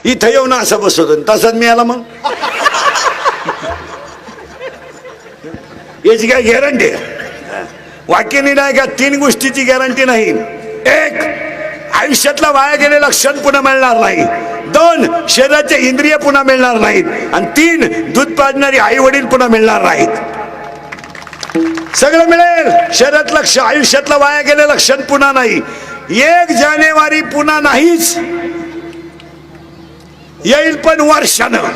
इथं येऊन असं बसवतो तसंच मिळाला मग याची काय गॅरंटी वाक्याने नाही का? 3 गोष्टीची गॅरंटी नाही. 1, आयुष्यातला वाया गेलेला क्षण पुन्हा मिळणार नाही. 2, शरीराचे इंद्रिय पुन्हा मिळणार नाहीत. आणि 3, दूध पाजणारी आई वडील पुन्हा मिळणार नाहीत. सगळं मिळेल. शरीरातलं आयुष्यातला वाया गेलेला क्षण पुन्हा नाही. 1 जानेवारी पुन्हा नाहीच. येईल पण वर्षानं.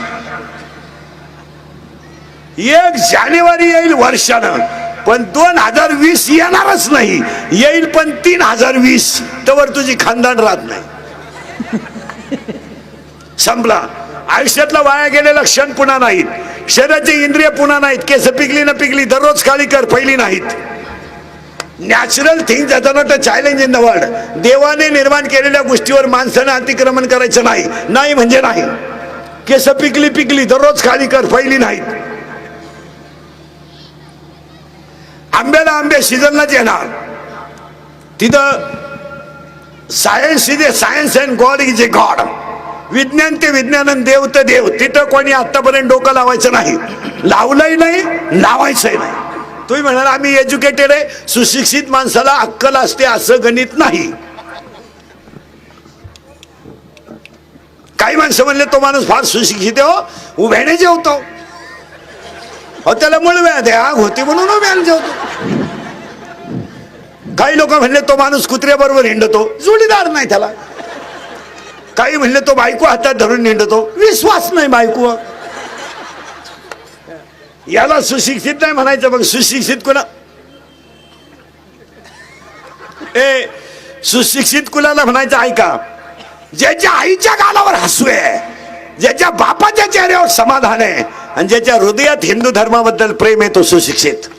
1 जानेवारी येईल वर्षानं, पण 2020 येणारच नाही. येईल पण 3020. तवर तुझी खानदान राहत नाही. संपला. आयुष्यातला वाया गेलेला क्षण पुन्हा नाहीत. शरीराचे इंद्रिय पुन्हा नाहीत. केस पिकली न पिकली दररोज काळी कर पहिली नाहीत. Natural things are not a challenge in the world. देवाने निर्माण केलेल्या गोष्टीवर माणसाने अतिक्रमण करायचं नाही. नाही म्हणजे नाही. केस पिकली पिकली दररोज खाली कर पहिली नाहीत. आंब्याला आंबे सीझनलाच येणार. तिथं science is a science and God is a god. विज्ञान ते विज्ञान आणि देव ते देव. तिथं कोणी आतापर्यंत डोकं लावायचं नाही. लावलंही नाही, लावायचंही नाही. तुम्ही म्हणाल आम्ही एज्युकेटेड आहे. सुशिक्षित माणसाला अक्कल असते असं गणित नाही. काही माणसं म्हणले तो माणूस फार सुशिक्षित आहे, हो उभ्याने जेवतो, हो त्याला मुळव्या द्या आग होती म्हणून उभ्याने जेवतो. काही लोक म्हणले तो माणूस कुत्र्याबरोबर हिंडतो, जोडीदार नाही त्याला. काही म्हणले तो बायको हातात धरून हिंडतो, विश्वास नाही बायको. याला सुशिक्षित नाही म्हणायचं. मग सुशिक्षित कुणा सुशिक्षित कुणाला म्हणायचं ऐका? ज्याच्या आईच्या गालावर हसू आहे, ज्याच्या बापाच्या चेहऱ्यावर समाधान आहे आणि ज्याच्या हृदयात हिंदू धर्माबद्दल प्रेम आहे तो सुशिक्षित.